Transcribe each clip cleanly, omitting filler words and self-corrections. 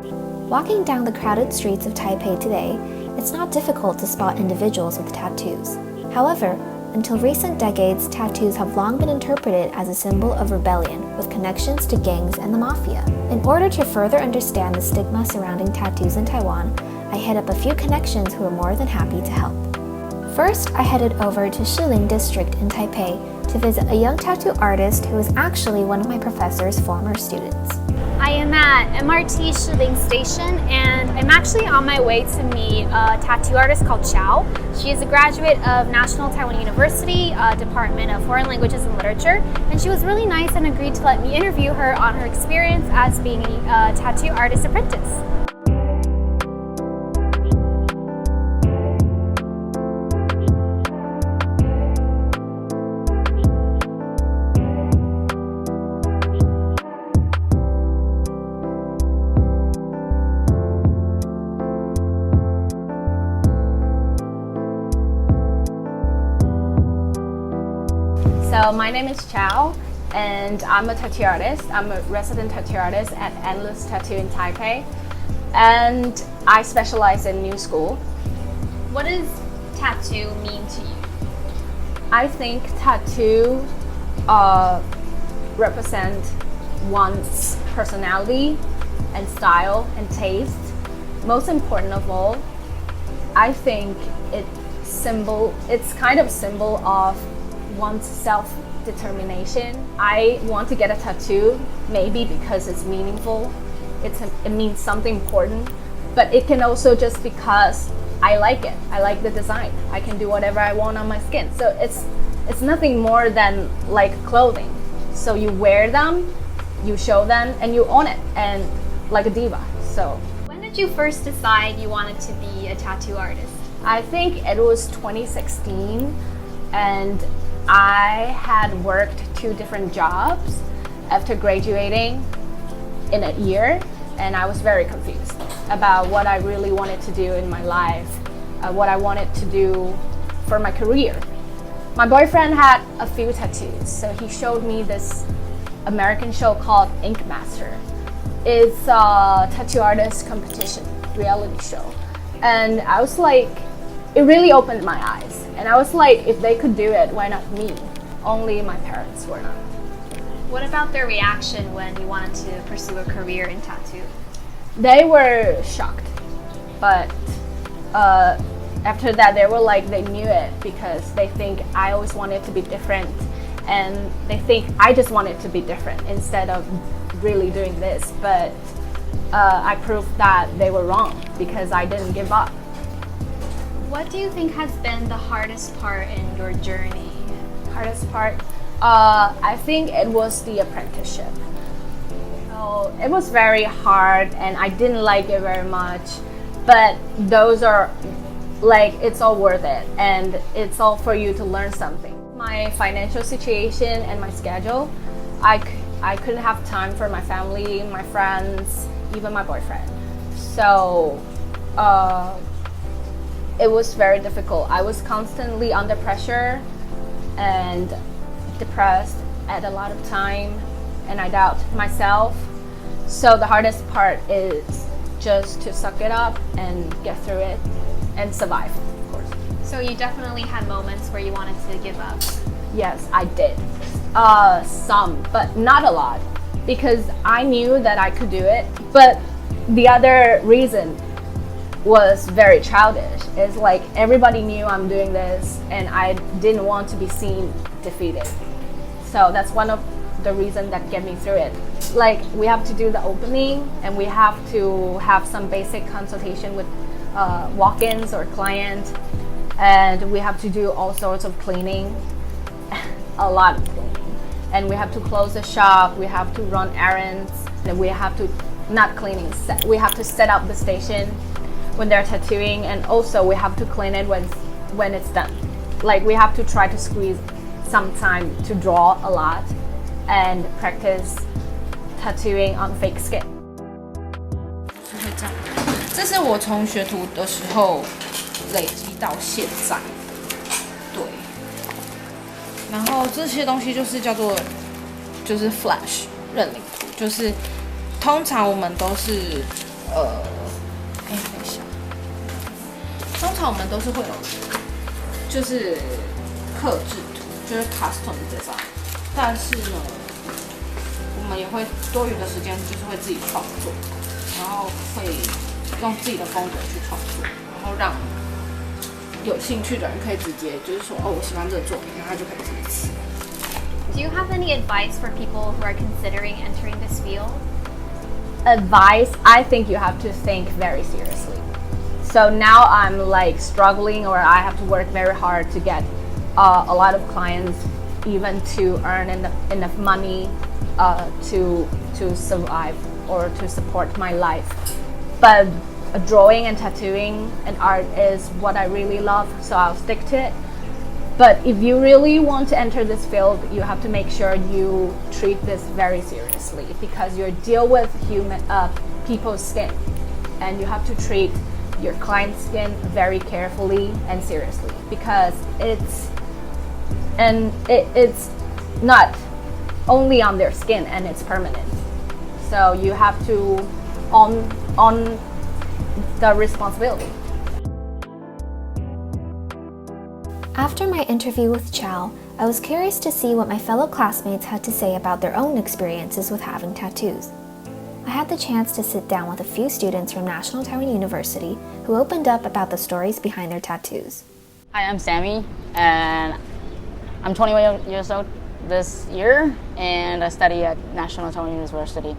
Walking down the crowded streets of Taipei today, it's not difficult to spot individuals with tattoos. However, until recent decades, tattoos have long been interpreted as a symbol of rebellion with connections to gangs and the mafia. In order to further understand the stigma surrounding tattoos in Taiwan, I hit up a few connections who were more than happy to help. First, I headed over to Shiling District in Taipei to visit a young tattoo artist who is actually one of my professor's former students. I am at MRT Shiling Station and I'm actually on my way to meet a tattoo artist called Ciao. She is a graduate of National Taiwan University, Department of Foreign Languages and Literature, and she was really nice and agreed to let me interview her on her experience as being a tattoo artist apprentice. So my name is Ciao, and I'm a tattoo artist. I'm a resident tattoo artist at Endless Tattoo in Taipei, and I specialize in new school. What does tattoo mean to you? I think tattoo represent one's personality and style and taste. Most important of all, I think it's kind of symbol of one's self-determination. I want to get a tattoo maybe because it's meaningful, it means something important, but it can also just because I like it. I like the design. I can do whatever I want on my skin. So it's nothing more than like clothing. So you wear them, you show them, and you own it, and like a diva. So when did you first decide you wanted to be a tattoo artist? I think it was 2016, and I had worked 2 different jobs after graduating in a year, and I was very confused about what I really wanted to do in my life, what I wanted to do for my career. My boyfriend had a few tattoos, so he showed me this American show called Ink Master. It's a tattoo artist competition reality show, and I was like, it really opened my eyes. And I was like, if they could do it, why not me? Only my parents were not. What about their reaction when you wanted to pursue a career in tattoo? They were shocked, but after that they were like, they knew it because they think I always wanted to be different, and they think I just wanted to be different instead of really doing this. But I proved that they were wrong because I didn't give up. What do you think has been the hardest part in your journey? Hardest part? I think it was the apprenticeship. So it was very hard and I didn't like it very much, but those are like, it's all worth it and it's all for you to learn something. My financial situation and my schedule, I couldn't have time for my family, my friends, even my boyfriend. So it was very difficult. I was constantly under pressure and depressed at a lot of time, and I doubt myself. So the hardest part is just to suck it up and get through it and survive, of course. So you definitely had moments where you wanted to give up? Yes, I did. Some, but not a lot, because I knew that I could do it. But the other reason was very childish. It's like everybody knew I'm doing this and I didn't want to be seen defeated. So that's one of the reasons that get me through it. Like, we have to do the opening and we have to have some basic consultation with walk-ins or client, and we have to do all sorts of cleaning, a lot of cleaning. And we have to close the shop, we have to run errands, and we have to, not cleaning, we have to set up the station when they're tattooing, and also we have to clean it when it's done. Like, we have to try to squeeze some time to draw a lot and practice tattooing on fake skin. 会这样，这是我从学徒的时候累积到现在，对。然后这些东西就是叫做Flash 认领图，就是通常我们都是等一下，通常我们都是会有，就是客制图，就是 custom design， 但是呢，我们也会多余的时间就是会自己创作，然后会用自己的风格去创作，然后让有兴趣的人可以直接就是说，哦，我喜欢这个作品，然后他就可以自己刺。Do you have any advice for people who are considering entering this field? Advice, I think you have to think very seriously. So now I'm like struggling, or I have to work very hard to get a lot of clients, even to earn enough money to survive or to support my life. But drawing and tattooing and art is what I really love, so I'll stick to it. But if you really want to enter this field, you have to make sure you treat this very seriously, because you deal with people's skin, and you have to treat your client's skin very carefully and seriously, because it's not only on their skin and it's permanent. So you have to own the responsibility. After my interview with Ciao, I was curious to see what my fellow classmates had to say about their own experiences with having tattoos. I had the chance to sit down with a few students from National Taiwan University who opened up about the stories behind their tattoos. Hi, I'm Sammie, and I'm 21 years old this year, and I study at National Taiwan University.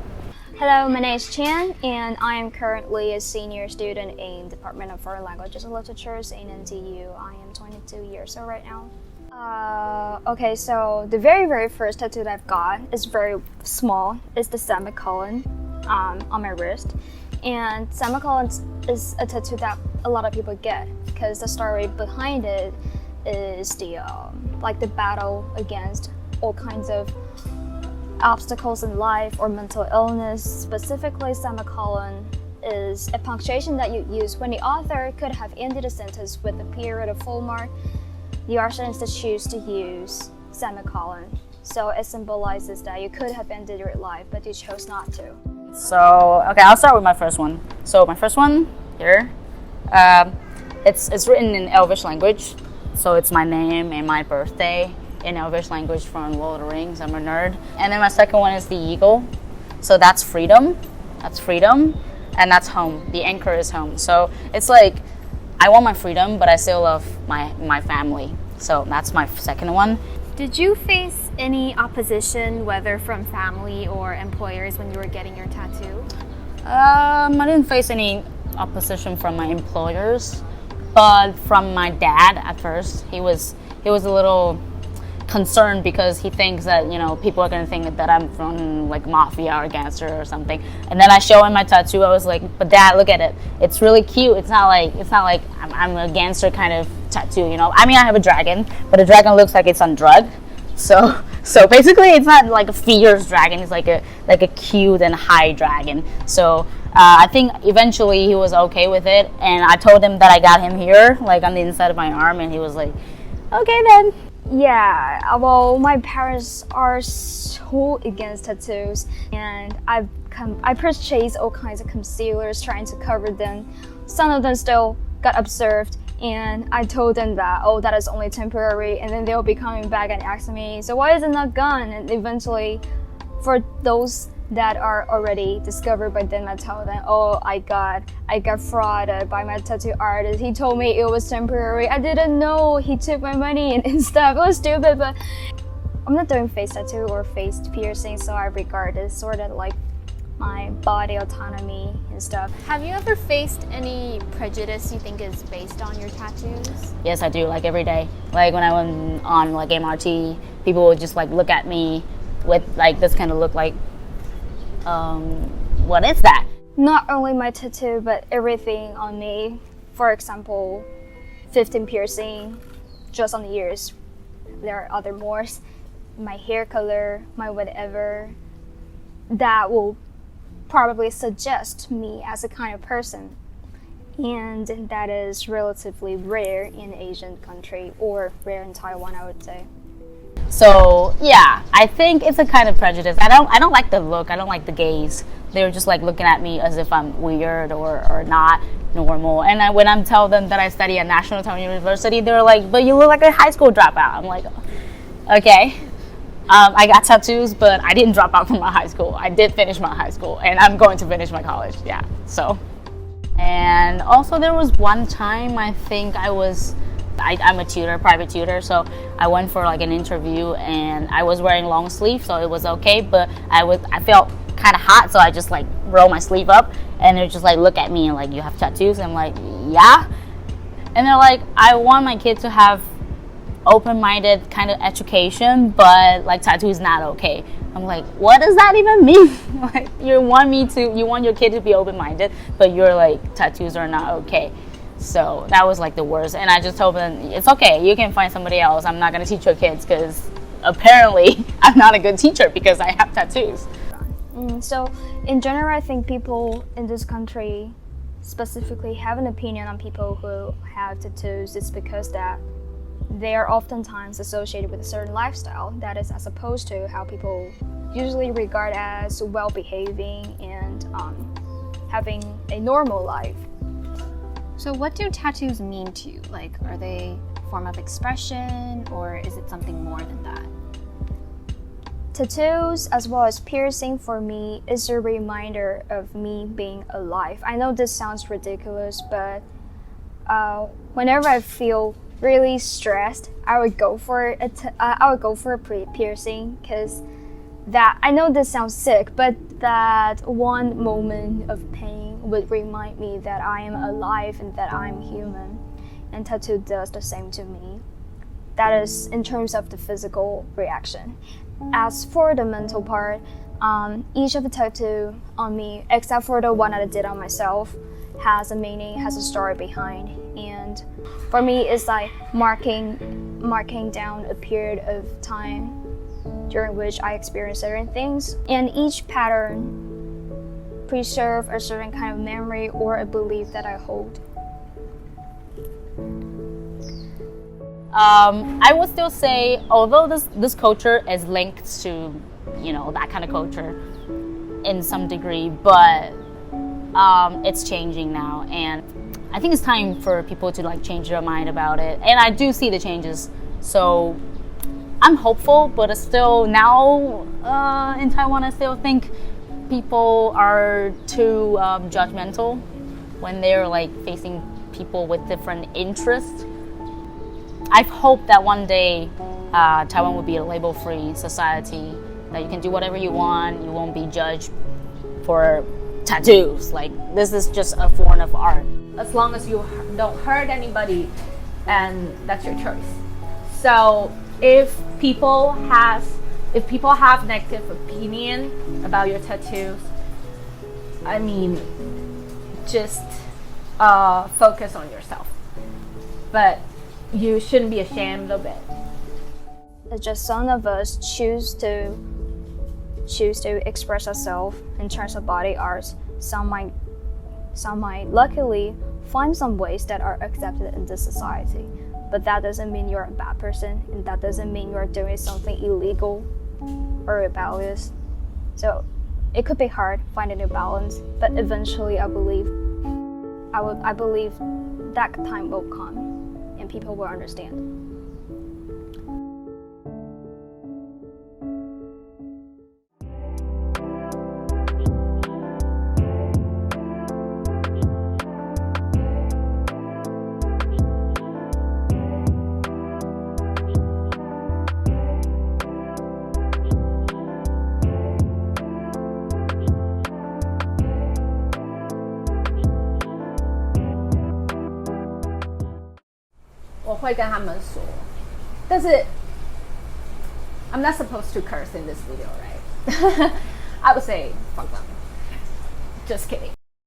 Hello, my name is Chienn, and I am currently a senior student in Department of Foreign Languages and Literatures in NTU. I am 22 years old right now. Okay, so the very first tattoo that I've got is very small. It's the semicolon on my wrist. And semicolon is a tattoo that a lot of people get, because the story behind it is the like the battle against all kinds of obstacles in life or mental illness. Specifically, semicolon is a punctuation that you use when the author could have ended a sentence with a period of full mark. The artist choose to use semicolon, so it symbolizes that you could have ended your life, but you chose not to. So, okay, I'll start with my first one. So my first one here, it's written in Elvish language. So it's my name and my birthday in Elvish language from Lord of the Rings. I'm a nerd. And then my second one is the eagle. So that's freedom. That's freedom. And that's home. The anchor is home. So it's like, I want my freedom, but I still love my family. So that's my second one. Did you face any opposition, whether from family or employers, when you were getting your tattoo? I didn't face any opposition from my employers, but from my dad at first. He was a little concerned, because he thinks that, you know, people are going to think that I'm from like mafia or gangster or something. And then I show him my tattoo. I was like, but Dad, look at it. It's really cute. It's not like I'm a gangster kind of tattoo, you know. I mean, I have a dragon, but the dragon looks like it's on drug. So basically, it's not like a fierce dragon. It's like a cute and high dragon. So I think eventually he was okay with it, and I told him that I got him here, like on the inside of my arm, and he was like, okay then. Yeah, well, my parents are so against tattoos, and I purchased all kinds of concealers trying to cover them. Some of them still got observed, and I told them that, oh, that is only temporary, and then they'll be coming back and asking me, so why is it not gone? And eventually, for those that are already discovered by them, I tell them, oh, I got frauded by my tattoo artist. He told me it was temporary. I didn't know. He took my money and stuff. It was stupid, but I'm not doing face tattoo or face piercing, so I regard it sort of like my body autonomy and stuff. Have you ever faced any prejudice you think is based on your tattoos? Yes, I do, like every day. Like when I went on like MRT, people would just like look at me with like this kind of look like, what is that? Not only my tattoo, but everything on me. For example, 15 piercing just on the ears. There are other more. My hair color, my whatever. That will probably suggest me as a kind of person. And that is relatively rare in Asian country, or rare in Taiwan, I would say. So yeah, I think it's a kind of prejudice. I don't like the look. I don't like the gaze. they were just like looking at me as if I'm weird or not normal. And when I'm telling them that I study at National Taiwan University, they're like, but you look like a high school dropout. I'm like, okay. I got tattoos, but I didn't drop out from my high school. I did finish my high school, and I'm going to finish my college. Yeah, so. And also there was one time I think I'm a tutor, private tutor, so I went for like an interview and I was wearing long sleeve, so it was okay, but I felt kind of hot, so I just like roll my sleeve up, and they're just like look at me and like, you have tattoos? I'm like, yeah. And they're like, I want my kid to have open-minded kind of education, but like tattoo is not okay. I'm like, what does that even mean? Like, you want your kid to be open-minded, but you're like, tattoos are not okay. So that was like the worst. And I just told them, it's okay, you can find somebody else. I'm not going to teach your kids because apparently I'm not a good teacher because I have tattoos. So in general, I think people in this country specifically have an opinion on people who have tattoos. It's because that they are oftentimes associated with a certain lifestyle that is as opposed to how people usually regard as well-behaving and having a normal life. So what do tattoos mean to you? Like, are they a form of expression, or is it something more than that? Tattoos, as well as piercing, for me is a reminder of me being alive. I know this sounds ridiculous, but whenever I feel really stressed, I would go for a piercing, because that, I know this sounds sick, but that one moment of pain would remind me that I am alive and that I'm human. And tattoo does the same to me. That is in terms of the physical reaction. As for the mental part, each of the tattoo on me, except for the one that I did on myself, has a meaning, has a story behind. And for me, it's like marking down a period of time during which I experienced certain things. And each pattern preserves a certain kind of memory or a belief that I hold. I would still say, although this culture is linked to, that kind of culture in some degree, but it's changing now, and I think it's time for people to like change their mind about it. And I do see the changes, so I'm hopeful. But it's still now in Taiwan, I still think people are too judgmental when they're like facing people with different interests. I hope that one day Taiwan will be a label-free society, that you can do whatever you want, you won't be judged for tattoos. Like, this is just a form of art. As long as you don't hurt anybody, and that's your choice. So if people have negative opinion about your tattoos, I mean, just focus on yourself. But you shouldn't be ashamed of it. It's just some of us choose to express ourselves in terms of body arts. Some might luckily find some ways that are accepted in this society. But that doesn't mean you're a bad person, and that doesn't mean you're doing something illegal or rebellious. So it could be hard finding a balance, but eventually I believe that time will come and people will understand. I会跟他们说，但是 I'm not supposed to curse in this video, right? I would say fuck them. Just kidding.